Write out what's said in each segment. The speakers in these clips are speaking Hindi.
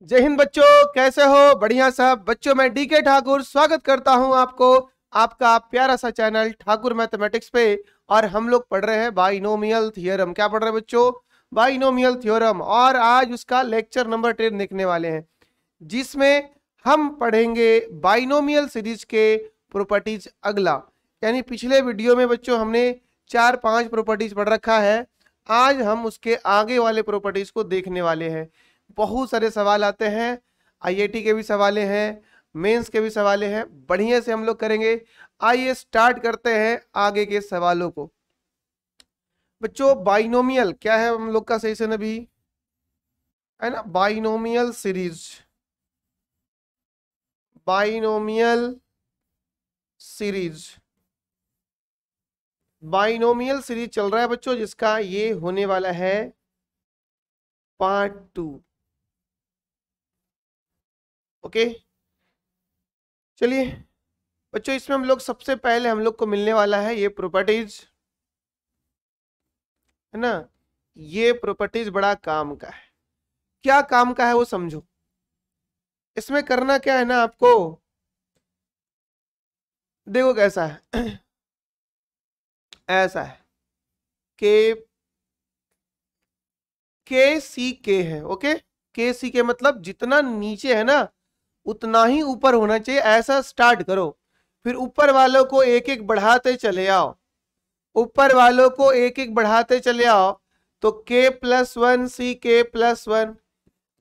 जय हिंद बच्चों, कैसे हो? बढ़िया सब बच्चों। मैं डीके ठाकुर स्वागत करता हूं आपको आपका प्यारा सा चैनल ठाकुर मैथमेटिक्स पे। और हम लोग पढ़ रहे हैं बाइनोमियल थ्योरम। क्या पढ़ रहे हैं बच्चों? Binomial theorem. और आज उसका लेक्चर नंबर 10 देखने वाले हैं, जिसमें हम पढ़ेंगे बाइनोमियल सीरीज के प्रॉपर्टीज अगला। यानी पिछले वीडियो में बच्चों हमने 4-5 प्रॉपर्टीज पढ़ रखा है। आज हम उसके आगे वाले प्रॉपर्टीज को देखने वाले हैं। बहुत सारे सवाल आते हैं, आईआईटी के भी सवाल हैं, मेंस के भी सवाल हैं, बढ़िया से हम लोग करेंगे। आइए स्टार्ट करते हैं आगे के सवालों को। बच्चों बाइनोमियल क्या है हम लोग का सेशन अभी, है ना? Binomial series, binomial series, binomial series चल रहा है बच्चों, जिसका ये होने वाला है पार्ट 2। ओके, चलिए बच्चों, इसमें हम लोग सबसे पहले हम लोग को मिलने वाला है ये प्रॉपर्टीज, है ना? ये प्रॉपर्टीज बड़ा काम का है। क्या काम का है वो समझो। इसमें करना क्या है ना आपको, देखो कैसा है ऐसा है के सी के है। ओके, के सी के मतलब जितना नीचे है ना उतना ही ऊपर होना चाहिए। ऐसा स्टार्ट करो, फिर ऊपर वालों को एक एक बढ़ाते चले आओ, ऊपर वालों को एक एक बढ़ाते चले आओ। तो k+1 सी k+1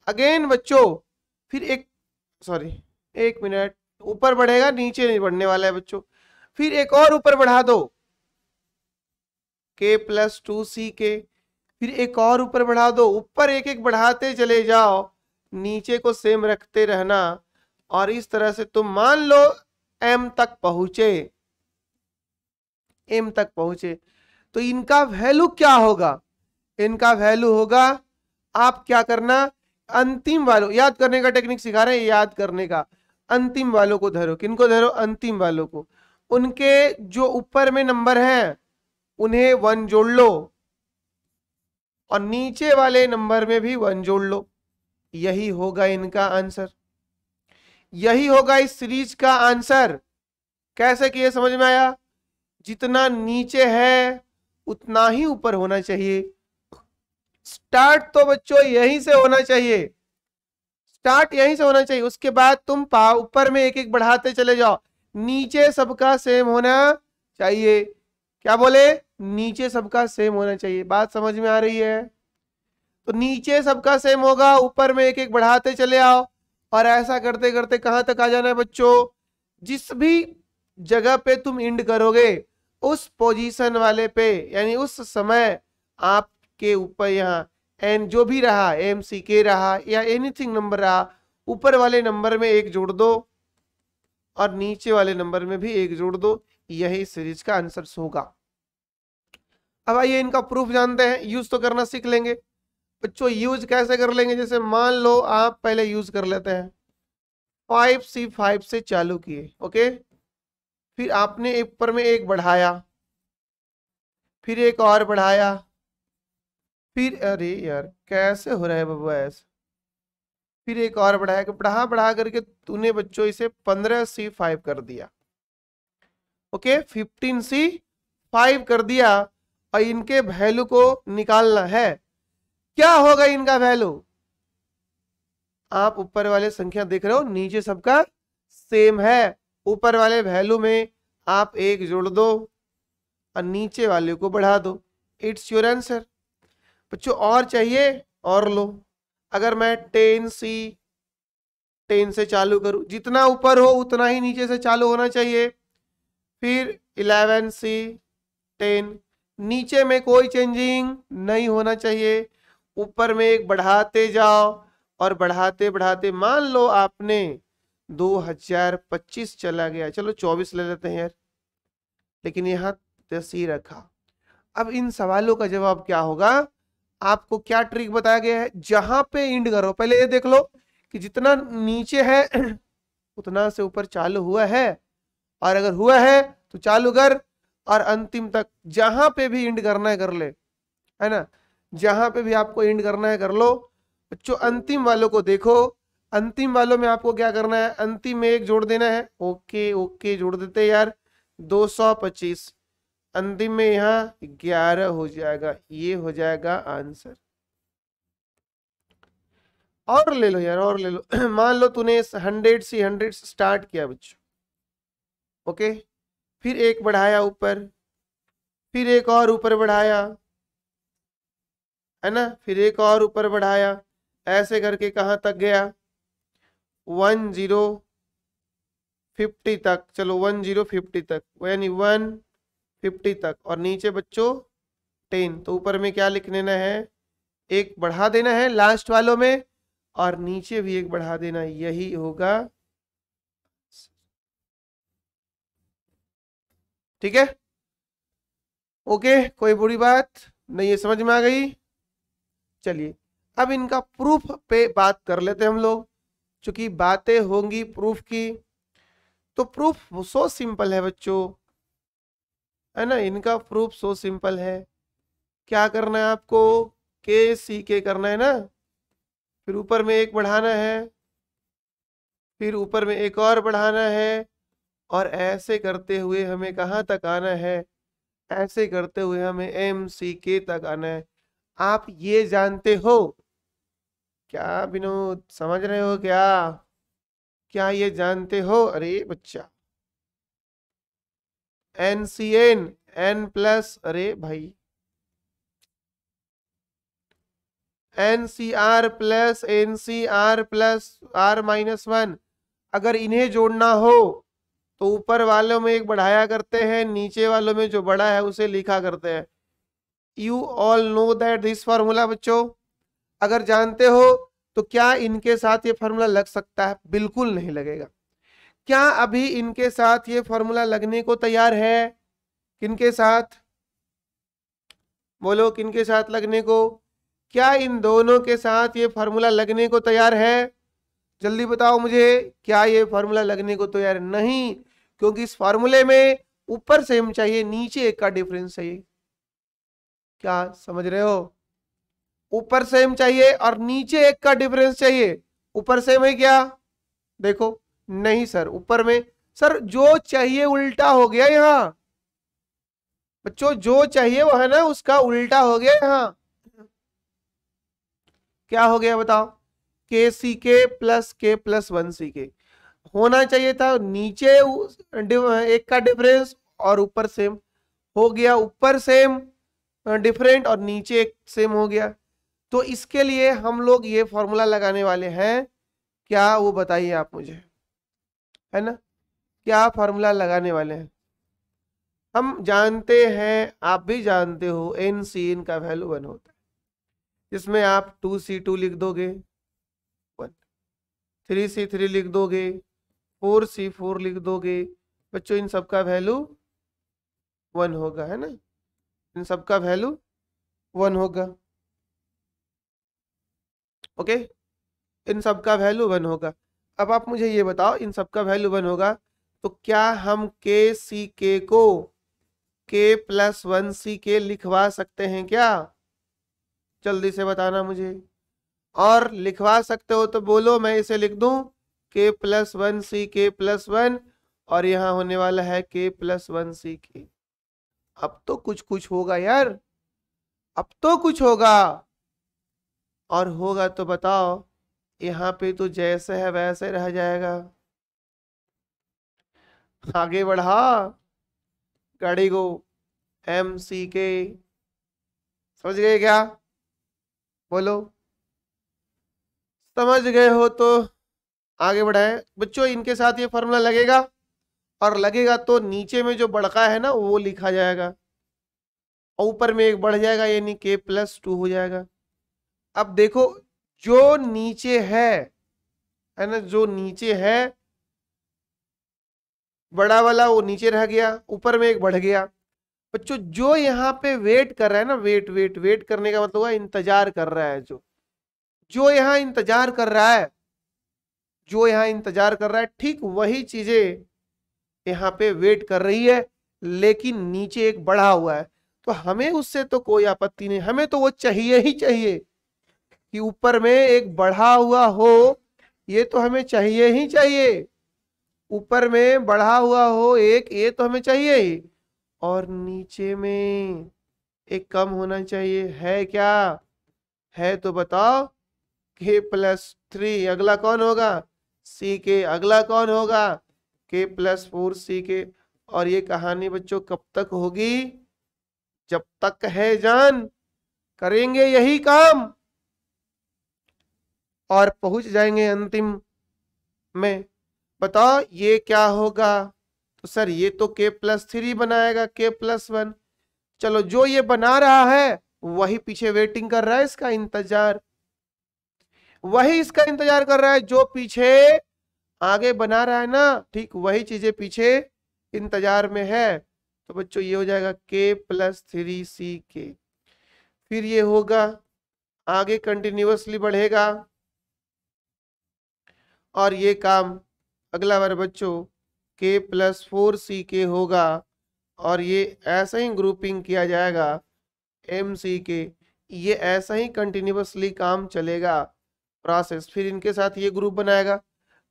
अगेन बच्चों, फिर एक, सॉरी एक मिनट, ऊपर बढ़ेगा नीचे नहीं बढ़ने वाला है बच्चों। फिर एक और ऊपर बढ़ा दो k+2 सी के, फिर एक और ऊपर बढ़ा दो। ऊपर एक एक बढ़ाते चले जाओ, नीचे को सेम रखते रहना। और इस तरह से तुम मान लो m तक पहुंचे, m तक पहुंचे। तो इनका वैल्यू क्या होगा? इनका वैल्यू होगा, आप क्या करना, अंतिम वालों, याद करने का टेक्निक सिखा रहे हैं, याद करने का। अंतिम वालों को धरो। किनको धरो? अंतिम वालों को। उनके जो ऊपर में नंबर है उन्हें 1 जोड़ लो, और नीचे वाले नंबर में भी 1 जोड़ लो। यही होगा इनका आंसर, यही होगा इस सीरीज का आंसर। कैसे किए समझ में आया? जितना नीचे है उतना ही ऊपर होना चाहिए। स्टार्ट तो बच्चों यहीं से होना चाहिए, स्टार्ट यहीं से होना चाहिए। उसके बाद तुम ऊपर में एक एक बढ़ाते चले जाओ, नीचे सबका सेम होना चाहिए। क्या बोले? नीचे सबका सेम होना चाहिए। बात समझ में आ रही है? तो नीचे सबका सेम होगा, ऊपर में एक एक बढ़ाते चले आओ। और ऐसा करते करते कहां तक आ जाना है बच्चों? जिस भी जगह पे तुम इंड करोगे उस पोजीशन वाले पे, यानी उस समय आपके ऊपर यहाँ एन जो भी रहा, एम सी के रहा या एनीथिंग नंबर रहा, ऊपर वाले नंबर में एक जोड़ दो और नीचे वाले नंबर में भी एक जोड़ दो। यही सीरीज का आंसर होगा। अब आइए इनका प्रूफ जानते हैं। यूज तो करना सीख लेंगे बच्चों। यूज कैसे कर लेंगे? जैसे मान लो आप पहले यूज कर लेते हैं, 5C5 से चालू किए। ओके, फिर आपने ऊपर में एक बढ़ाया, फिर एक और बढ़ाया, फिर अरे यार कैसे हो रहा है बबुआ ऐसे, फिर एक और बढ़ाया, बढ़ा बढ़ा करके तूने बच्चों इसे 15C5 कर दिया। ओके, 15C5 कर दिया। और इनके वैल्यू को निकालना है। क्या होगा इनका वैल्यू? आप ऊपर वाले संख्या देख रहे हो, नीचे सबका सेम है। ऊपर वाले वैल्यू में आप एक जोड़ दो और नीचे वाले को बढ़ा दो। इट्स योर आंसर बच्चों। और चाहिए और लो। अगर मैं 10 से चालू करूं, जितना ऊपर हो उतना ही नीचे से चालू होना चाहिए। फिर 11C10, नीचे में कोई चेंजिंग नहीं होना चाहिए। ऊपर में एक बढ़ाते जाओ और बढ़ाते बढ़ाते मान लो आपने 2025 चला गया, चलो 24 ले लेते हैं यार, लेकिन यहां 10 ही रखा। अब इन सवालों का जवाब क्या होगा? आपको क्या ट्रिक बताया गया है? जहां पे इंड करो, पहले ये देख लो कि जितना नीचे है उतना से ऊपर चालू हुआ है, और अगर हुआ है तो चालू कर, और अंतिम तक जहां पे भी इंड करना है कर ले, है ना? जहां पे भी आपको इंड करना है कर लो। बच्चों अंतिम वालों को देखो, अंतिम वालों में आपको क्या करना है, अंतिम में एक जोड़ देना है। ओके ओके जोड़ देते यार, 225। अंतिम में यहाँ 11 हो जाएगा, ये हो जाएगा आंसर। और ले लो यार, और ले लो। मान लो तूने 100 से स्टार्ट किया बच्चों, ओके, फिर एक बढ़ाया ऊपर, फिर एक और ऊपर बढ़ाया, है ना, फिर एक और ऊपर बढ़ाया, ऐसे करके कहां तक गया, 1050 तक। चलो 1050 तक, यानी 150 तक, और नीचे बच्चों 10। तो ऊपर में क्या लिख लेना है, एक बढ़ा देना है लास्ट वालों में, और नीचे भी एक बढ़ा देना, यही होगा। ठीक है, ओके, कोई बुरी बात नहीं, ये समझ में आ गई। चलिए अब इनका प्रूफ पे बात कर लेते हैं हम लोग, क्योंकि बातें होंगी प्रूफ की। तो प्रूफ सो सिंपल है बच्चों, है ना, इनका प्रूफ सो सिंपल है। क्या करना है आपको, के सी के करना है ना, फिर ऊपर में एक बढ़ाना है, फिर ऊपर में एक और बढ़ाना है, और ऐसे करते हुए हमें कहाँ तक आना है, ऐसे करते हुए हमें एम सी के तक आना है। आप ये जानते हो क्या विनोद, समझ रहे हो क्या, क्या ये जानते हो, अरे बच्चा, एन सी एन प्लस, अरे भाई N C R plus N C R plus R-1, अगर इन्हें जोड़ना हो तो ऊपर वालों में एक बढ़ाया करते हैं, नीचे वालों में जो बड़ा है उसे लिखा करते हैं। You all know that this formula बच्चों, अगर जानते हो तो क्या इनके साथ ये फार्मूला लग सकता है, बिल्कुल नहीं लगेगा। क्या अभी इनके साथ ये फार्मूला लगने को तैयार है, किनके साथ, बोलो किनके साथ लगने को, क्या इन दोनों के साथ ये फार्मूला लगने को तैयार है, जल्दी बताओ मुझे, क्या ये फार्मूला लगने को तैयार नहीं, क्योंकि इस फार्मूले में ऊपर सेम चाहिए, नीचे एक का डिफरेंस चाहिए। क्या समझ रहे हो, ऊपर सेम चाहिए और नीचे एक का डिफरेंस चाहिए। ऊपर सेम है क्या, देखो, नहीं सर, ऊपर में सर जो चाहिए उल्टा हो गया यहाँ बच्चों, जो चाहिए वो है ना उसका उल्टा हो गया यहाँ। क्या हो गया बताओ, के सी के प्लस 1 सी के होना चाहिए था, नीचे एक का डिफरेंस और ऊपर सेम हो गया, ऊपर सेम डिफरेंट और नीचे एक सेम हो गया। तो इसके लिए हम लोग ये फॉर्मूला लगाने वाले हैं, क्या वो बताइए आप मुझे, है ना, क्या फॉर्मूला लगाने वाले हैं। हम जानते हैं, आप भी जानते हो, एन सी एन का वैल्यू 1 होता है, जिसमें आप 2C2 लिख दोगे 1, 3C3 लिख दोगे, 4C4 लिख दोगे बच्चों, इन सबका वैल्यू 1 होगा, है ना, इन सबका वैल्यू 1 होगा, ओके, इन सबका वैल्यू 1 होगा। अब आप मुझे ये बताओ, इन सबका वैल्यू 1 होगा तो क्या हम के सी के को K+1C लिखवा सकते हैं क्या, जल्दी से बताना मुझे, और लिखवा सकते हो तो बोलो, मैं इसे लिख दूं K+1C K+1, और यहां होने वाला है K+1C K। अब तो कुछ होगा यार, अब तो कुछ होगा, और होगा तो बताओ, यहाँ पे तो जैसे है वैसे रह जाएगा। आगे बढ़ा गाड़ी को, एम सी के, समझ गए क्या, बोलो समझ गए हो तो आगे बढ़ाए बच्चों। इनके साथ ये फॉर्मूला लगेगा, और लगेगा तो नीचे में जो बढ़का है ना वो लिखा जाएगा, और ऊपर में एक बढ़ जाएगा, यानी K+2 हो जाएगा। अब देखो, जो नीचे है ना, जो नीचे है बड़ा वाला वो नीचे रह गया, ऊपर में एक बढ़ गया बच्चों। जो यहाँ पे वेट कर रहा है ना, वेट करने का मतलब हुआ इंतजार कर रहा है, जो यहाँ इंतजार कर रहा है, जो यहाँ इंतजार कर रहा है, ठीक वही चीजें यहाँ पे वेट कर रही है, लेकिन नीचे एक बढ़ा हुआ है। तो हमें उससे तो कोई आपत्ति नहीं, हमें तो वो चाहिए ही चाहिए कि ऊपर में एक बढ़ा हुआ हो ये तो हमें चाहिए ही चाहिए, ऊपर में बढ़ा हुआ हो एक, ये तो हमें चाहिए ही, और नीचे में एक कम होना चाहिए। है क्या? है तो बताओ। k+3, अगला कौन होगा? सी के। अगला कौन होगा? k+4 सी के। और ये कहानी बच्चों कब तक होगी? जब तक है जान करेंगे यही काम और पहुंच जाएंगे अंतिम में। बताओ ये क्या होगा? तो सर ये तो k+3 बनाएगा, k+1। चलो जो ये बना रहा है वही पीछे वेटिंग कर रहा है, इसका इंतजार, वही इसका इंतजार कर रहा है। जो पीछे आगे बना रहा है ना, ठीक वही चीजें पीछे इंतजार में है। तो बच्चों ये हो जाएगा k+3 सी के। फिर ये होगा आगे कंटिन्यूअसली बढ़ेगा और ये काम अगला बार बच्चों k+4 सी के होगा और ये ऐसा ही ग्रुपिंग किया जाएगा एम सी के। ये ऐसा ही कंटिन्यूअसली काम चलेगा प्रोसेस। फिर इनके साथ ये ग्रुप बनाएगा,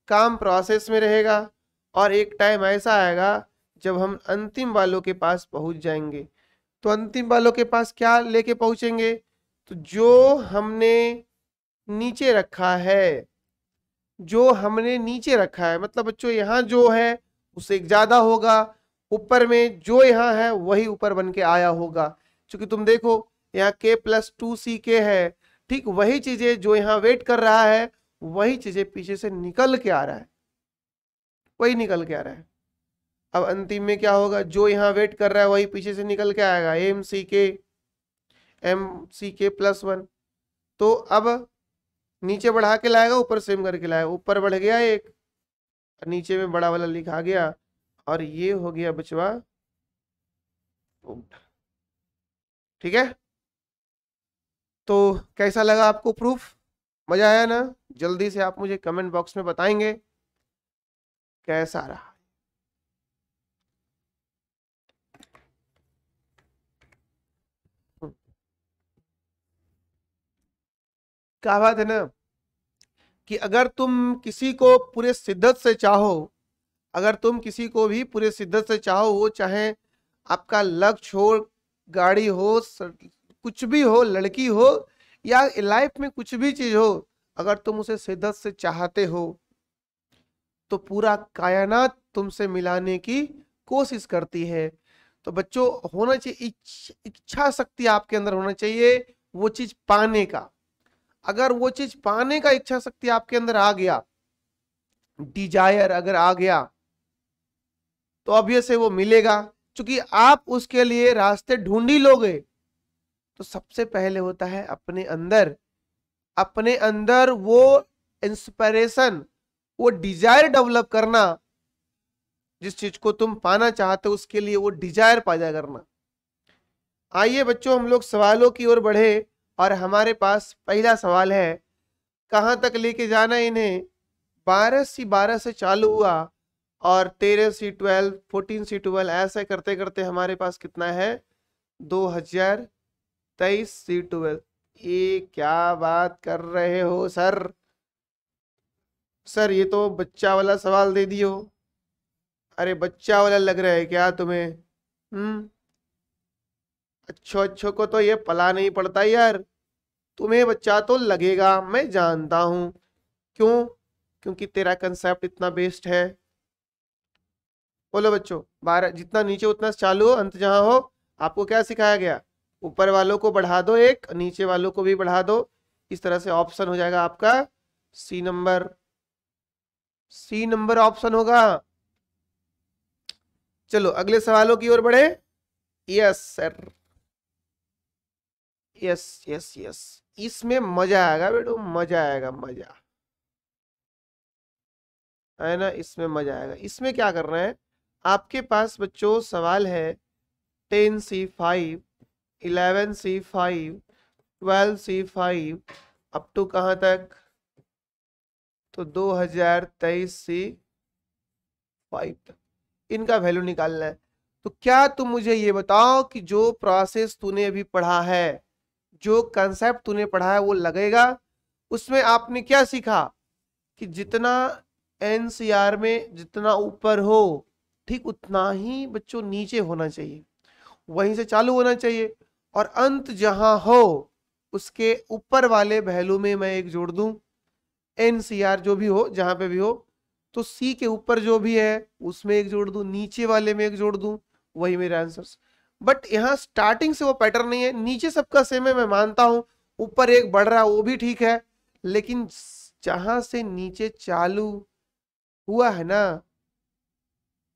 काम प्रोसेस में रहेगा और एक टाइम ऐसा आएगा जब हम अंतिम वालों के पास पहुंच जाएंगे। तो अंतिम वालों के पास क्या लेके पहुंचेंगे? तो जो हमने नीचे रखा है, जो हमने नीचे रखा है, मतलब बच्चों यहाँ जो है उससे एक ज्यादा होगा, ऊपर में जो यहाँ है वही ऊपर बन के आया होगा। क्योंकि तुम देखो यहाँ k+2 सी के है, ठीक वही चीजें जो यहाँ वेट कर रहा है वही चीजें पीछे से निकल के आ रहा है, वही निकल के आ रहा है। अब अंतिम में क्या होगा? जो यहाँ वेट कर रहा है वही पीछे से निकल के आएगा, m+1। तो अब नीचे बढ़ा के लाएगा, ऊपर सेम करके लाएगा। ऊपर बढ़ गया एक, नीचे में बड़ा वाला लिखा गया और ये हो गया बचवा। ठीक है, तो कैसा लगा आपको प्रूफ? मजा आया ना? जल्दी से आप मुझे कमेंट बॉक्स में बताएंगे कैसा रहा। क्या बात है ना कि अगर तुम किसी को पूरे शिद्दत से चाहो, अगर तुम किसी को भी पूरे शिद्दत से चाहो, वो चाहे आपका लक्ष्य हो, गाड़ी हो, कुछ भी हो, लड़की हो या लाइफ में कुछ भी चीज हो, अगर तुम उसे शिद्दत से चाहते हो तो पूरा कायनात तुमसे मिलाने की कोशिश करती है। तो बच्चों होना चाहिए इच्छा शक्ति आपके अंदर होना चाहिए वो चीज पाने का। अगर वो चीज पाने का इच्छा शक्ति आपके अंदर आ गया, डिजायर अगर आ गया, तो ऑब्वियस है वो मिलेगा। क्योंकि आप उसके लिए रास्ते ढूंढ ही लोगे। तो सबसे पहले होता है अपने अंदर, अपने अंदर वो इंस्पिरेशन, वो डिजायर डेवलप करना। जिस चीज को तुम पाना चाहते हो उसके लिए वो डिजायर पैदा करना। आइए बच्चों हम लोग सवालों की ओर बढ़े और हमारे पास पहला सवाल है, कहां तक लेके जाना इन्हें? 12 से चालू हुआ और 13 से 12, 14 से 12, ऐसे करते करते हमारे पास कितना है? 2023 से 12। ये क्या बात कर रहे हो सर? सर ये तो बच्चा वाला सवाल दे दियो। अरे बच्चा वाला लग रहा है क्या तुम्हें? अच्छो को तो ये पला नहीं पड़ता यार। तुम्हें बच्चा तो लगेगा, मैं जानता हूं। क्यों? क्योंकि तेरा कंसेप्ट इतना बेस्ट है। बोलो बच्चों, 12 जितना नीचे उतना चालू हो, अंत जहां हो। आपको क्या सिखाया गया? ऊपर वालों को बढ़ा दो एक, नीचे वालों को भी बढ़ा दो। इस तरह से ऑप्शन हो जाएगा आपका C number. C number option होगा। चलो अगले सवालों की ओर बढ़े। Yes sir, yes yes yes, इसमें मजा आएगा बेटो, मजा आएगा, मजा है ना, इसमें मजा आएगा। इसमें क्या करना है आपके पास बच्चों? सवाल है 10C5, 11C5, 12C5 up to कहां तक? तो 2023C5 तक इनका वैल्यू निकालना है। तो क्या तुम मुझे ये बताओ कि जो प्रोसेस तूने अभी पढ़ा है, जो कंसेप्ट तूने पढ़ा है वो लगेगा? उसमें आपने क्या सीखा? कि जितना एनसीआर में जितना ऊपर हो ठीक उतना ही बच्चों नीचे होना चाहिए, वहीं से चालू होना चाहिए, और अंत जहां हो उसके ऊपर वाले वैल्यू में मैं एक जोड़ दूं, एनसीआर जो भी हो जहां पे भी हो, तो सी के ऊपर जो भी है उसमें एक जोड़ दूं, नीचे वाले में एक जोड़ दूं, वही मेरे आंसर्स। बट यहाँ स्टार्टिंग से वो पैटर्न नहीं है, नीचे सबका सेम है मैं मानता हूं, ऊपर एक बढ़ रहा है वो भी ठीक है, लेकिन जहां से नीचे चालू हुआ है ना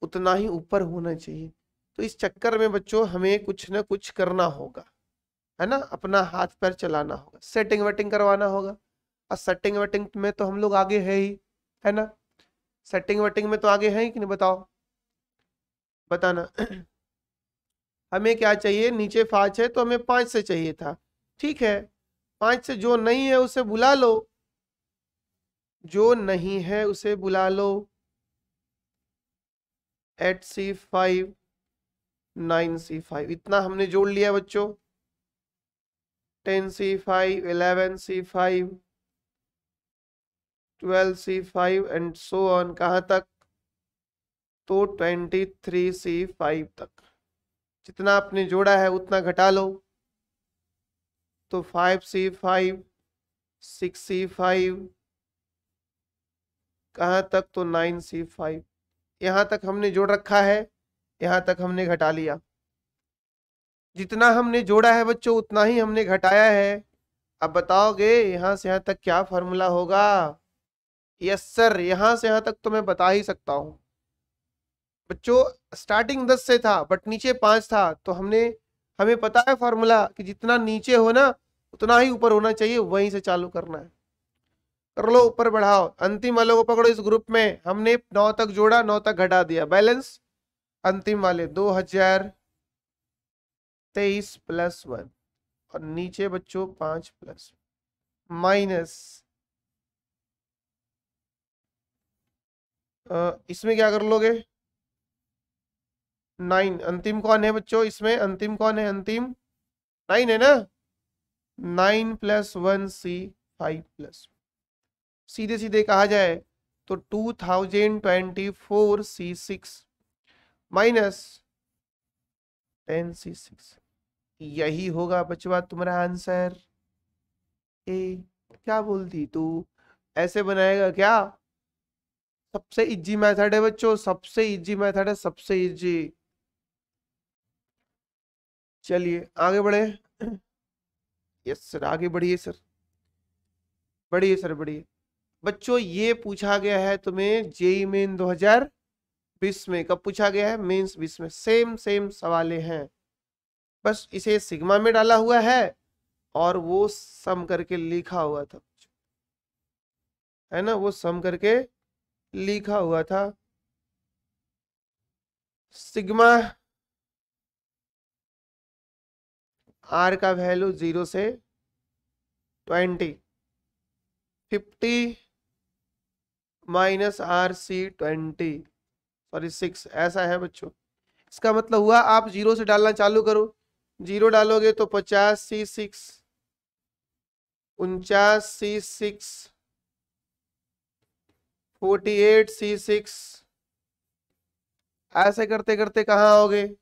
उतना ही ऊपर होना चाहिए। तो इस चक्कर में बच्चों हमें कुछ ना कुछ करना होगा, है ना, अपना हाथ पैर चलाना होगा, सेटिंग वेटिंग करवाना होगा। और सेटिंग वेटिंग में तो हम लोग आगे है ही, है ना, सेटिंग वेटिंग में तो आगे है ही कि नहीं, बताओ बताना। हमें क्या चाहिए, नीचे 5 है तो हमें 5 से चाहिए था, ठीक है, 5 से जो नहीं है उसे बुला लो, जो नहीं है उसे बुला लो। 8C5 9C5 इतना हमने जोड़ लिया बच्चों। 10C5 11C5 12C5 and so on, कहां तक, तो 23C5 तक। जितना आपने जोड़ा है उतना घटा लो, तो 5C5 6C5 कहां तक, तो 9C5। यहां तक हमने जोड़ रखा है, यहां तक हमने घटा लिया। जितना हमने जोड़ा है बच्चों उतना ही हमने घटाया है। अब बताओगे यहां से यहां तक क्या फॉर्मूला होगा। यस सर, यहां से यहां तक तो मैं बता ही सकता हूं बच्चों। स्टार्टिंग 10 से था बट नीचे 5 था, तो हमें पता है फॉर्मूला कि जितना नीचे हो ना उतना ही ऊपर होना चाहिए, वहीं से चालू करना है। कर लो, ऊपर बढ़ाओ, अंतिम वालों को पकड़ो। इस ग्रुप में हमने 9 तक जोड़ा, 9 तक घटा दिया, बैलेंस अंतिम वाले 2023 प्लस 1, और नीचे बच्चों 5 प्लस माइनस, इसमें क्या कर लोगे, 9। अंतिम कौन है बच्चों इसमें, अंतिम कौन है, अंतिम 9 है ना, 9 प्लस 1C5 प्लस, सीधे सीधे कहा जाए तो 2024C6 माइनस 10C6, यही होगा बचवा तुम्हारा आंसर। ए क्या बोलती तू, ऐसे बनाएगा क्या, सबसे इजी मेथड है बच्चों, सबसे इजी मेथड है, सबसे इजी। चलिए आगे बढ़े। यस सर, आगे बढ़िए सर, बढ़िए सर बढ़िए। बच्चों ये पूछा गया है तुम्हें जेई मेन 2020 में, कब पूछा गया है, मेंस 20 में, सेम सेम सवाले हैं, बस इसे सिग्मा में डाला हुआ है और वो सम करके लिखा हुआ था, है ना, वो सम करके लिखा हुआ था। सिग्मा आर का वैल्यू 0 से 20, 50 माइनस RC20 सॉरी 6, ऐसा है बच्चों। इसका मतलब हुआ आप 0 से डालना चालू करो, 0 डालोगे तो 50C6 49C6 48C6, ऐसे करते करते कहाँ आओगे,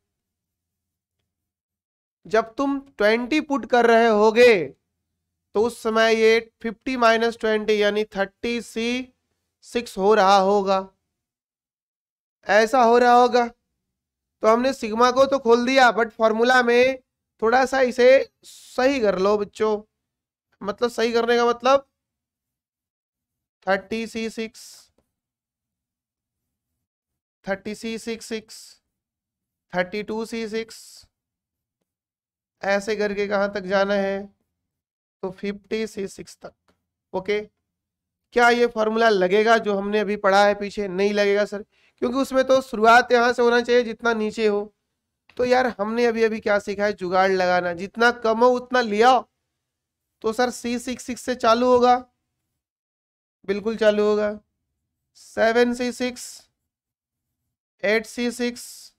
जब तुम 20 पुट कर रहे होगे तो उस समय ये 50 माइनस 20 यानी 30C6 हो रहा होगा, ऐसा हो रहा होगा। तो हमने सिग्मा को तो खोल दिया बट फॉर्मूला में थोड़ा सा इसे सही कर लो बच्चों, मतलब सही करने का मतलब 30C6 30C6 32C6 ऐसे करके कहां तक जाना है, तो 50C6 तक। ओके, क्या ये फॉर्मूला लगेगा जो हमने अभी पढ़ा है पीछे, नहीं लगेगा सर, क्योंकि उसमें तो शुरुआत यहां से होना चाहिए जितना नीचे हो। तो यार हमने अभी अभी क्या सीखा है, जुगाड़ लगाना, जितना कम हो उतना लिया, तो सर C66 से चालू होगा, बिल्कुल चालू होगा, 7C6 8C6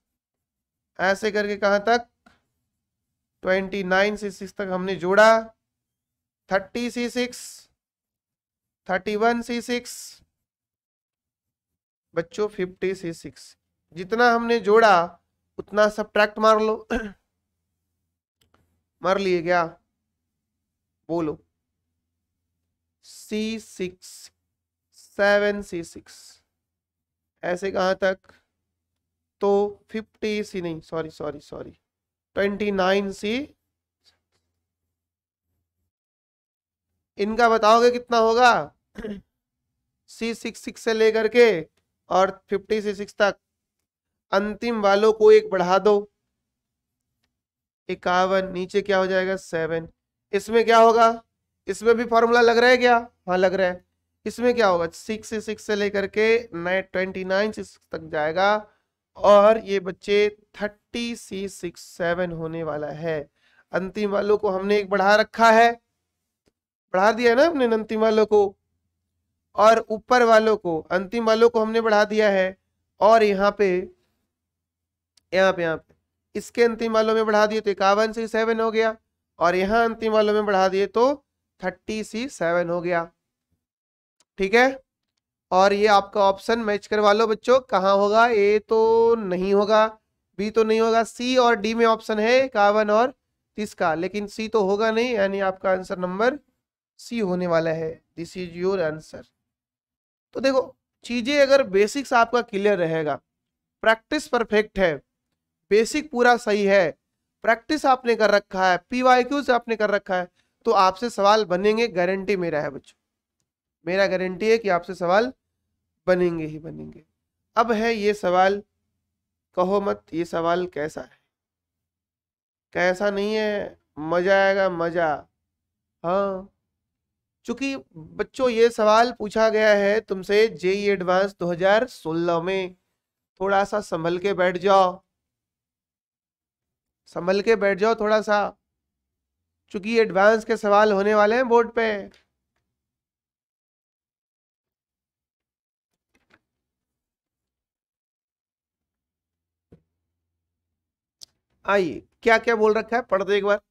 ऐसे करके कहां तक, 29C6 तक हमने जोड़ा, 30C6 31C6 बच्चों 50C6, जितना हमने जोड़ा उतना सब्ट्रैक्ट मार लो। मार लिए क्या? बोलो। C6 7C6 ऐसे कहां तक? तो 50C नहीं, सॉरी 29C। इनका बताओगे कितना होगा? C6 से लेकर के और 50C6 तक, अंतिम वालों को एक बढ़ा दो, 51, नीचे क्या हो जाएगा 7। इसमें क्या होगा? इसमें भी फॉर्मूला लग रहा है क्या? हाँ लग रहा है। इसमें क्या होगा? 6 से लेकर के 29C6 तक जाएगा, और ये बच्चे 30C67 होने वाला है। अंतिम वालों को हमने एक बढ़ा रखा है, बढ़ा दिया है ना हमने अंतिम वालों को, और ऊपर वालों को, अंतिम वालों को हमने बढ़ा दिया है, और यहाँ पे इसके अंतिम वालों में बढ़ा दिए तो 51C7 हो गया, और यहाँ अंतिम वालों में बढ़ा दिए तो 30C7 हो गया। ठीक है, और ये आपका ऑप्शन मैच करवा लो बच्चों। कहाँ होगा? ए तो नहीं होगा, बी तो नहीं होगा, सी और डी में ऑप्शन है 51 और 30 का, लेकिन सी तो होगा नहीं, यानी आपका आंसर नंबर सी होने वाला है। This is your answer. तो देखो, चीजें अगर बेसिक्स आपका क्लियर रहेगा, प्रैक्टिस परफेक्ट है, बेसिक पूरा सही है, प्रैक्टिस आपने कर रखा है, PYQ से आपने कर रखा है, तो आपसे सवाल बनेंगे, गारंटी मेरा है बच्चों, मेरा गारंटी है कि आपसे सवाल बनेंगे ही बनेंगे। अब है ये सवाल, कहो मत ये सवाल कैसा है? कैसा नहीं है, मजा आएगा मजा। हाँ, चूंकि बच्चों ये सवाल पूछा गया है तुमसे JEE एडवांस 2016 में, थोड़ा सा संभल के बैठ जाओ, संभल के बैठ जाओ थोड़ा सा, चूंकि एडवांस के सवाल होने वाले हैं बोर्ड पे। आइए, क्या क्या बोल रखा है पढ़ दो एक बार।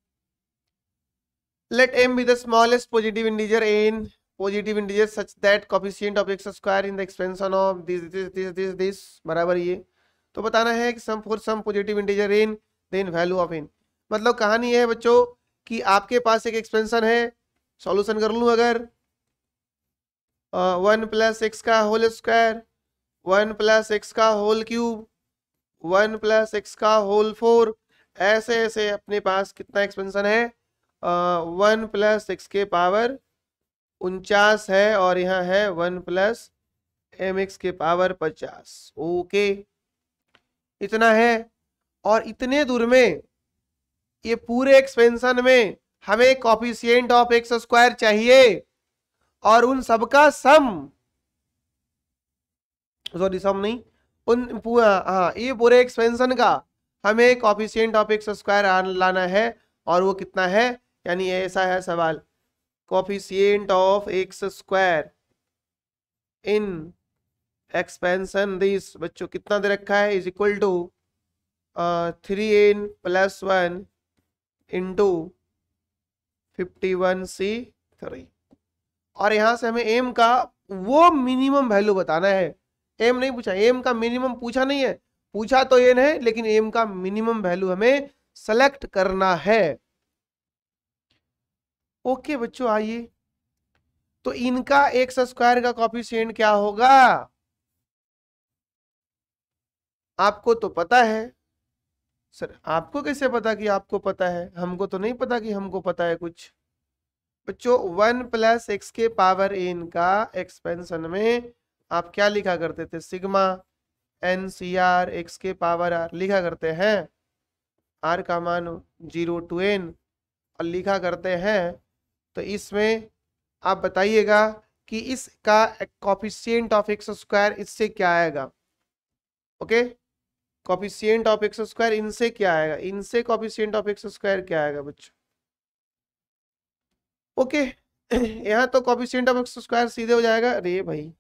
Let m be the smallest positive integer in positive integer such that coefficient of x square in the expansion of this बराबर ये तो बताना है कि sum for some positive integer n then value of n. मतलब कहानी है बच्चों कि आपके पास एक एक्सपेंशन है, सॉल्यूशन कर लूं अगर 1 + x का होल स्क्वायर, 1 + x का होल क्यूब, 1 + x का होल 4, ऐसे ऐसे अपने पास कितना एक्सपेंशन है? 1 + x के पावर 49 है, और यहाँ है 1 + mx के पावर 50। ओके, इतना है। और इतने दूर में ये पूरे एक्सपेंशन में हमें कोफिशिएंट ऑफ एक्स स्क्वायर चाहिए, और उन सबका सम, सॉरी सम नहीं, उन हाँ, ये पूरे एक्सपेंशन का हमें कोफिशिएंट ऑफ एक्स स्क्वायर लाना है, और वो कितना है? यानी ऐसा है सवाल, coefficient of X square in expansion this, बच्चों कितना दे रखा है? Is equal to 3n + 1 into 51C3। और यहां से हमें m का वो मिनिमम वैल्यू बताना है। m नहीं पूछा, m का मिनिमम पूछा नहीं है, पूछा तो n है, लेकिन m का मिनिमम वैल्यू हमें सेलेक्ट करना है। ओके बच्चों, आइए, तो इनका एक्स स्क्वायर का कोफिशिएंट क्या होगा? आपको तो पता है सर, आपको कैसे पता कि आपको पता है? हमको तो नहीं पता कि हमको पता है कुछ। बच्चों 1 + x के पावर n का एक्सपेंशन में आप क्या लिखा करते थे? सिग्मा NCR x के पावर r लिखा करते हैं, r का मान 0 to n, और लिखा करते हैं। तो इसमें आप बताइएगा कि इसका कोफिशिएंट ऑफ एक्स स्क्वायर इससे क्या आएगा? Okay, coefficient of X square इनसे क्या आएगा? इनसे कोफिशिएंट ऑफ एक्स स्क्वायर क्या आएगा बच्चों? ओके, यहाँ तो कोफिशिएंट ऑफ एक्स स्क्वायर सीधे हो जाएगा, अरे भाई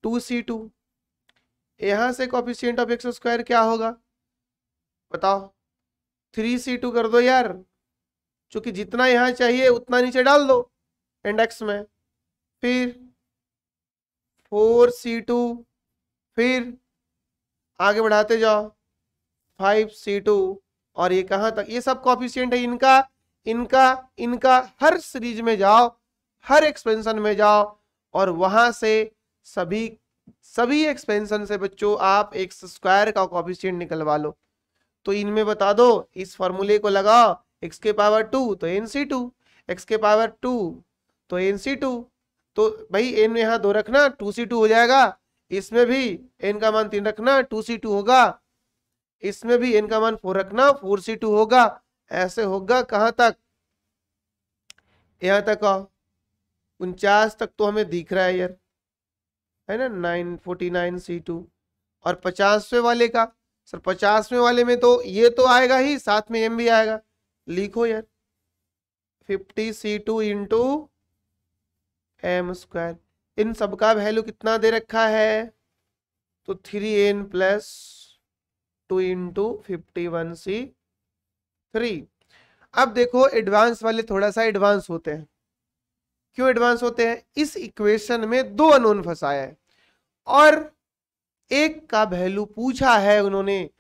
2C2। यहां से कोफिशिएंट ऑफ एक्स स्क्वायर क्या होगा बताओ? 3C2 कर दो यार, क्योंकि जितना यहां चाहिए उतना नीचे डाल दो इंडेक्स में, फिर 4C2 फिर आगे बढ़ाते जाओ 5C2 और ये कहां तक, ये सब कोफिशिएंट है इनका इनका इनका। हर सीरीज में जाओ, हर एक्सपेंशन में जाओ और वहां से सभी एक्सपेंशन से बच्चों आप एक्स स्क्वायर का कोफिशिएंट निकलवा लो। तो इनमें बता दो, इस फॉर्मूले को लगाओ, x के पावर 2 तो nc2, x के पावर 2 तो nc2। तो भाई n यहाँ 2 रखना 2c2 हो जाएगा, इसमें भी n का मान 3 रखना 2c2 होगा, इसमें भी n का मान 4 रखना 4c2 होगा। ऐसे होगा कहां तक, यहां तक आओ, 49 तक तो हमें दिख रहा है यार, है ना 949c2। और 50वें वाले का, सर 50वें वाले में तो ये तो आएगा ही, साथ में m भी आएगा, लिखो यार 50c2 इंटू एम स्क्वायर। इन सबका वैल्यू कितना दे रखा है, तो 3n प्लस 2 इंटू 51c3। अब देखो एडवांस वाले थोड़ा सा एडवांस होते हैं। क्यों एडवांस होते हैं, इस इक्वेशन में 2 अननोन फंसाया है और एक का वैल्यू पूछा है उन्होंने।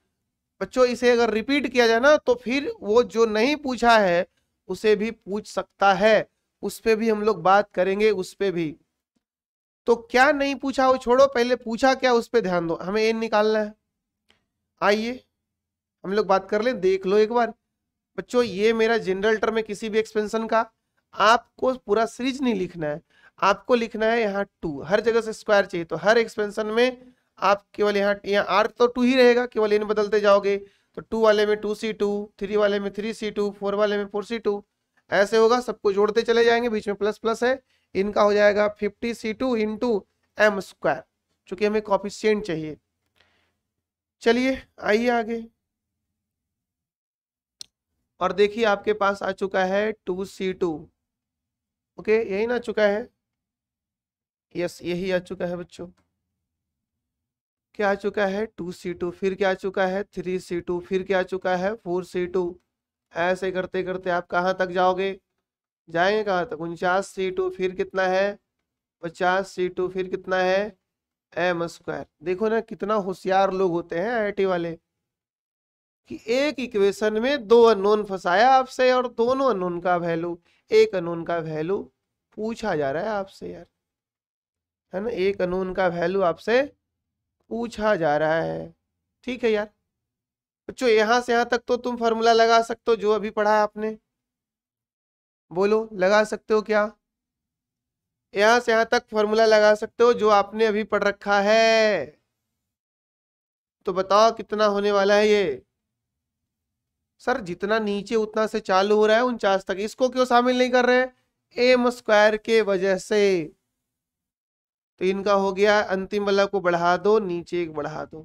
बच्चों इसे अगर रिपीट किया जाए ना तो फिर वो जो नहीं पूछा है उसे भी पूछ सकता है, उस पे भी हम लोग बात करेंगे, उस पे भी। तो क्या नहीं पूछा वो छोड़ो, पहले पूछा क्या उस पे ध्यान दो, हमें n निकालना है। आइए हम लोग बात कर लें, देख लो एक बार। बच्चों ये मेरा जनरल टर्म है किसी भी एक्सपेंशन का, आपको पूरा सीरीज नहीं लिखना है, आपको लिखना है यहाँ 2, हर जगह से स्क्वायर चाहिए। तो हर एक्सपेंशन में आप केवल यहाँ r तो 2 ही रहेगा, केवल n बदलते जाओगे। तो 2 वाले में 2c2, 3 वाले में 3c2, 4 वाले में 4c2, ऐसे होगा, सबको जोड़ते चले जाएंगे, बीच में प्लस प्लस है। इनका हो जाएगा 50c2 इंटू एम स्क्वायर, चूंकि हमें कोफिशिएंट चाहिए। चलिए आइए आगे, और देखिए आपके पास आ चुका है 2c2। ओके यही ना आ चुका है, यस यही आ चुका है बच्चों। क्या आ चुका है 2c2, फिर क्या आ चुका है 3c2, फिर क्या आ चुका है 4c2। ऐसे करते करते आप कहाँ तक जाओगे, जाएंगे कहाँ तक, 49c2, फिर कितना है 50c2, फिर कितना है एम स्क्वायर। देखो ना कितना होशियार लोग होते हैं आईआईटी वाले, कि एक इक्वेशन में 2 अननोन फंसाया आपसे और दोनों अननोन का वैल्यू, एक अननोन का वैल्यू पूछा जा रहा है आपसे यार, है ना, एक अननोन का वैल्यू आपसे पूछा जा रहा है। ठीक है यार बच्चों, यहां से यहां तक तो तुम फॉर्मूला लगा सकते हो जो अभी पढ़ा है आपने, बोलो लगा सकते हो क्या, यहां से यहां तक फॉर्मूला लगा सकते हो जो आपने अभी पढ़ रखा है। तो बताओ कितना होने वाला है ये, सर जितना नीचे उतना से चालू हो रहा है 49 तक, इसको क्यों शामिल नहीं कर रहे हैं, एम स्क्वायर के वजह से। तो इनका हो गया, अंतिम वाला को बढ़ा दो, नीचे एक बढ़ा दो,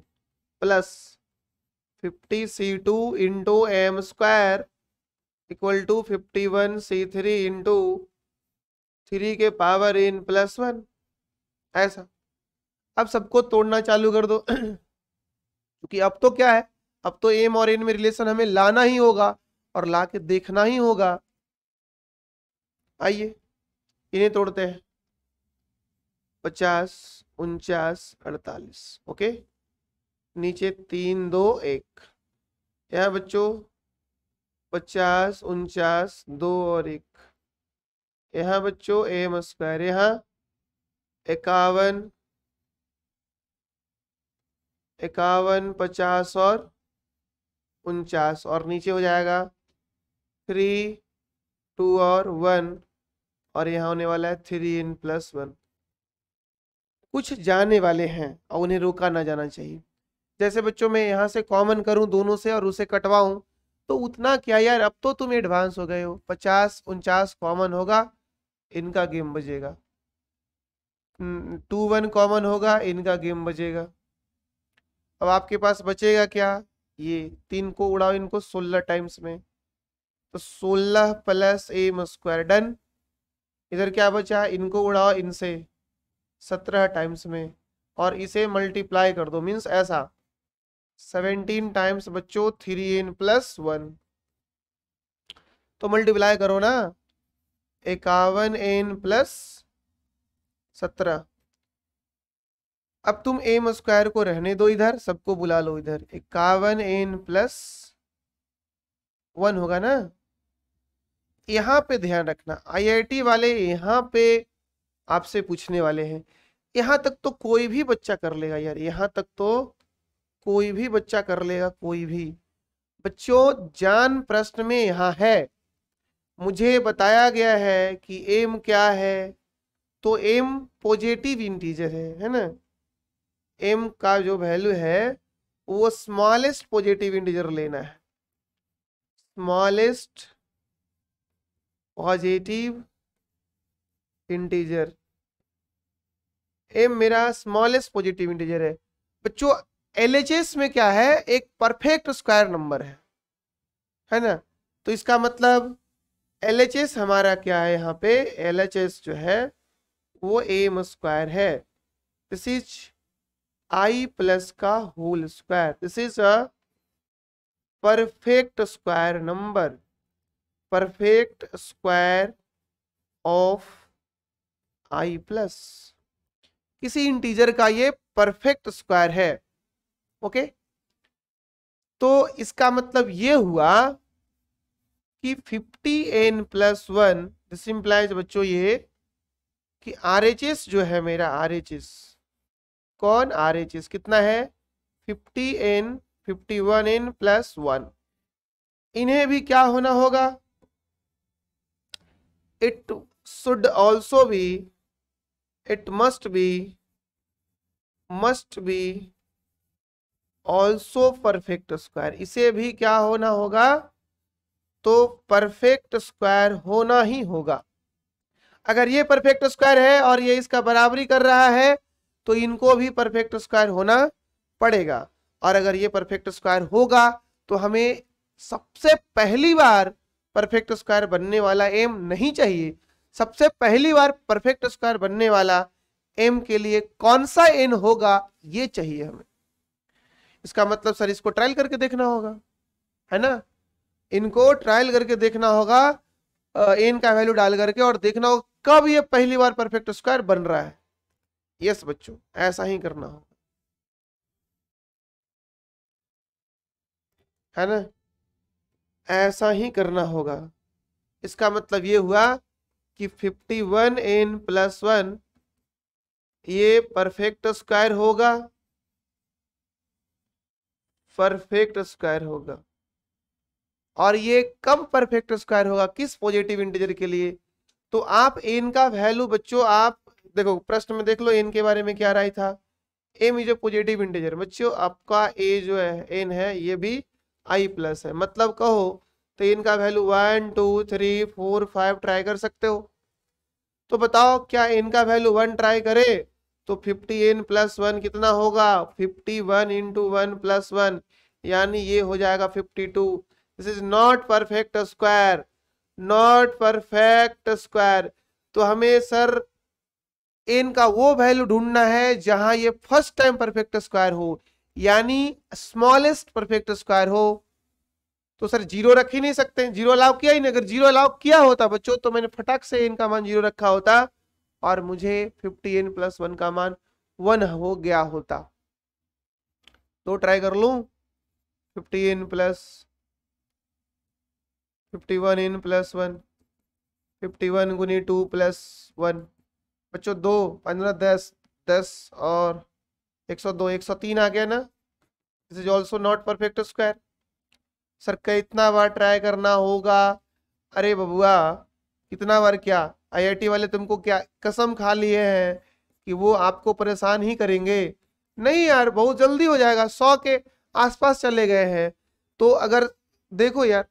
plus 50c2 into M square equal to 51c3 into 3 के पावर n प्लस 1। ऐसा अब सबको तोड़ना चालू कर दो क्योंकि अब तो क्या है, अब तो एम और n में रिलेशन हमें लाना ही होगा और ला के देखना ही होगा। आइए इन्हें तोड़ते हैं, 50 49 48, ओके, नीचे 3 2 1, यहाँ बच्चों 50 49 2 और 1, यहाँ बच्चों एम स्क्वायर, यहाँ 51 51 50 और 49, और नीचे हो जाएगा 3 2 और 1, और यहाँ होने वाला है 3n प्लस 1। कुछ जाने वाले हैं और उन्हें रोका ना जाना चाहिए। जैसे बच्चों मैं यहाँ से कॉमन करूं दोनों से और उसे कटवाऊं, तो उतना क्या यार, अब तो तुम एडवांस हो गए हो, 50 49 कॉमन होगा, इनका गेम बजेगा, 2 1 कॉमन होगा, इनका गेम बजेगा। अब आपके पास बचेगा क्या, ये 3 को उड़ाओ इनको 16 टाइम्स में, तो 16 प्लस एम स्क्वायर, डन। इधर क्या बचा, इनको उड़ाओ इनसे 17 टाइम्स में, और इसे मल्टीप्लाई कर दो, मीन्स ऐसा 17 टाइम्स बच्चों 3n प्लस 1। तो मल्टीप्लाई करो ना, 51n प्लस 17, अब तुम एम स्क्वायर को रहने दो, इधर सबको बुला लो, इधर 51n+1 होगा ना। यहाँ पे ध्यान रखना, आईआईटी वाले यहाँ पे आपसे पूछने वाले हैं। यहाँ तक तो कोई भी बच्चा कर लेगा यार, यहाँ तक तो कोई भी बच्चा कर लेगा, कोई भी। बच्चों जान प्रश्न में यहाँ है, मुझे बताया गया है कि एम क्या है, तो एम पॉजिटिव इंटीजर है ना। एम का जो वैल्यू है वो स्मॉलेस्ट पॉजिटिव इंटीजर लेना है, स्मॉलेस्ट पॉजिटिव इंटीजर। एम मेरा स्मॉलेस्ट पॉजिटिव इंटीजर है। बच्चों एलएचएस में क्या है, एक परफेक्ट स्क्वायर नंबर है ना। तो इसका मतलब एलएचएस हमारा क्या है, यहाँ पे एलएचएस जो है वो एम स्क्वायर है। दिस इज आई प्लस का whole square, this is a perfect square number, perfect square of I plus. किसी इंटीजर का ये परफेक्ट स्क्वायर है। ओके, तो इसका मतलब ये हुआ कि 50n+1, दिस इंप्लाइज बच्चों ये कि आरएचएस जो है मेरा, आरएचएस कौन, आरएचएस कितना है 50n 51n+1। इन्हें भी क्या होना होगा, it should also be, it must be also perfect square. इसे भी क्या होना होगा, तो परफेक्ट स्क्वायर होना ही होगा। अगर ये परफेक्ट स्क्वायर है और ये इसका बराबरी कर रहा है तो इनको भी परफेक्ट स्क्वायर होना पड़ेगा। और अगर ये परफेक्ट स्क्वायर होगा तो हमें सबसे पहली बार परफेक्ट स्क्वायर बनने वाला एम नहीं चाहिए, सबसे पहली बार परफेक्ट स्क्वायर बनने वाला एम के लिए कौन सा एन होगा ये चाहिए हमें। इसका मतलब सर इसको ट्रायल करके देखना होगा, है ना। इनको ट्रायल करके देखना होगा, एन का वैल्यू डाल करके, और देखना होगा कब ये पहली बार परफेक्ट स्क्वायर बन रहा है। यस बच्चों, ऐसा ही करना होगा, है ना, ऐसा ही करना होगा। इसका मतलब ये हुआ कि 51n+1 ये परफेक्ट स्क्वायर होगा, परफेक्ट स्क्वायर होगा। और ये कब परफेक्ट स्क्वायर होगा, किस पॉजिटिव इंटीजर के लिए, तो आप एन का वैल्यू बच्चों आप देखो प्रश्न में देख लो एन के बारे में क्या राय था। M is a positive integer बच्चों, आपका ए जो है एन है ये भी आई प्लस है, मतलब कहो तो एन का वैल्यू 1 2 3 4 5 ट्राई कर सकते हो। तो बताओ क्या एन का वैल्यू 1 ट्राई करे तो 50n+1 कितना होगा, 51 × 1+1, यानी ये हो जाएगा 52। This is not perfect square, not perfect square. तो हमें सर एन का वो वैल्यू ढूंढना है जहां ये फर्स्ट टाइम परफेक्ट स्क्वायर हो, यानी स्मॉलेस्ट परफेक्ट स्क्वायर हो। तो सर जीरो रख ही नहीं सकते, जीरो अलाउ किया ही नहीं। अगर जीरो अलाउ किया होता बच्चों तो मैंने फटाक से इनका मान जीरो रखा होता और मुझे 50n+1 का मान 1 हो गया होता। तो ट्राई कर लूं 51n+1, 51 गुनी 2+1 बच्चों 2 15 10 10 और 102 103 आ गया ना। This is also not perfect square. Sir कितना बार ट्राई करना होगा, अरे बबुआ कितना बार क्या, आईआईटी वाले तुमको क्या कसम खा लिए हैं कि वो आपको परेशान ही करेंगे। नहीं यार बहुत जल्दी हो जाएगा, 100 के आसपास चले गए हैं। तो अगर देखो यार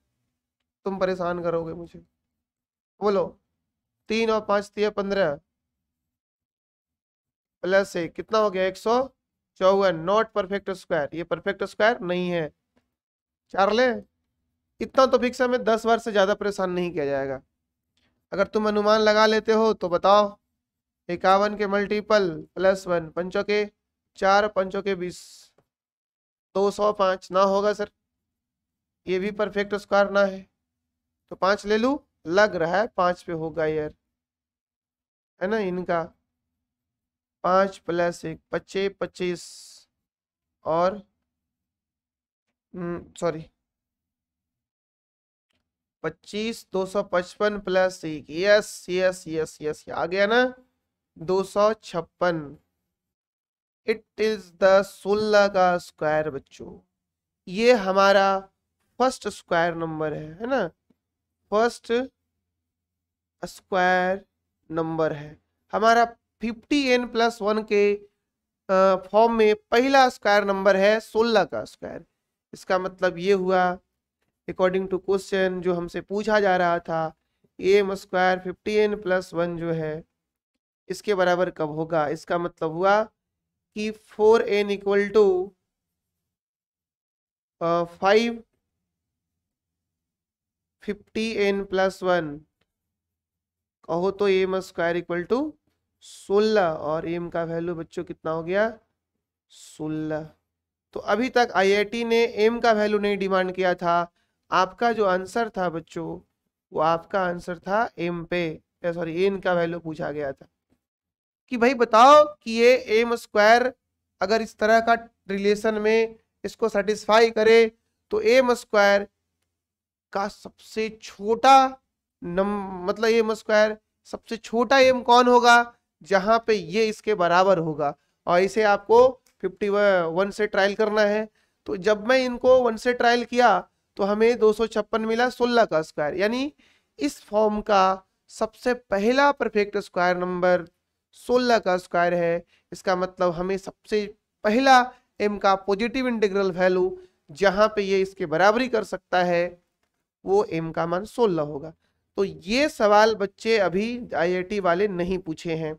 तुम परेशान करोगे मुझे, बोलो 3 और 5 × 15 प्लस 1 कितना हो गया 154, नॉट परफेक्ट स्क्वायर, ये परफेक्ट स्क्वायर नहीं है। 4 ले, इतना तो फिक्स है, में 10 बार से ज्यादा परेशान नहीं किया जाएगा। अगर तुम अनुमान लगा लेते हो तो बताओ 51 के मल्टीपल +1 पंचों के 4 पंचों के 20 205 ना होगा सर, ये भी परफेक्ट स्क्वायर ना है। तो 5 ले लूं, लग रहा है 5 पे होगा यार, है ना इनका। 5 प्लस 1 25 25 और sorry 25 255 plus 1, yes yes yes yes आ गया ना 256। इट इज द 16 का स्क्वायर बच्चों। ये हमारा फर्स्ट स्क्वायर नंबर है ना, फर्स्ट स्क्वायर नंबर है हमारा। 50n+1 के फॉर्म में पहला स्क्वायर नंबर है 16 का स्क्वायर। इसका मतलब ये हुआ अकॉर्डिंग टू क्वेश्चन जो हमसे पूछा जा रहा था, एम स्क्वायर 50n+1 जो है इसके बराबर कब होगा। इसका मतलब हुआ कि 4n इक्वल टू 5 50n+1 कहो तो एम स्क्वायर इक्वल टू 16 और एम का वैल्यू बच्चों कितना हो गया 16। तो अभी तक आईआईटी ने एम का वैल्यू नहीं डिमांड किया था। आपका जो आंसर था बच्चों वो आपका आंसर था एम पे, सॉरी एन का वैल्यू पूछा गया था कि भाई बताओ कि ये एम स्क्वायर अगर इस तरह का रिलेशन में इसको सेटिस्फाई करे तो एम स्क्वायर का सबसे छोटा मतलब एम स्क्वायर सबसे छोटा एम कौन होगा जहां पे ये इसके बराबर होगा। और इसे आपको 51 से ट्रायल करना है। तो जब मैं इनको 1 से ट्रायल किया तो हमें 256 मिला 16 का स्क्वायर, यानी इस फॉर्म का सबसे पहला परफेक्ट स्क्वायर नंबर 16 का स्क्वायर है। इसका मतलब हमें सबसे पहला एम का पॉजिटिव इंटीग्रल वैल्यू जहां पे ये इसके बराबरी कर सकता है वो एम का मान 16 होगा। तो ये सवाल बच्चे अभी आईआईटी वाले नहीं पूछे हैं।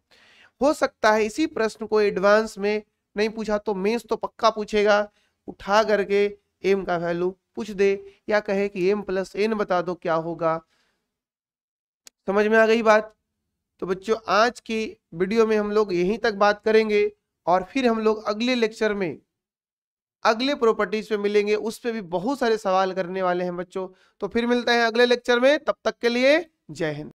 हो सकता है इसी प्रश्न को एडवांस में नहीं पूछा तो मेंस तो पक्का पूछेगा, उठा करके एम का वैल्यू पूछ दे या कहे कि एम प्लस एन बता दो क्या होगा। समझ में आ गई बात। तो बच्चों आज की वीडियो में हम लोग यहीं तक बात करेंगे और फिर हम लोग अगले लेक्चर में अगले प्रॉपर्टीज पे मिलेंगे, उस पे भी बहुत सारे सवाल करने वाले हैं बच्चों। तो फिर मिलते हैं अगले लेक्चर में, तब तक के लिए जय हिंद।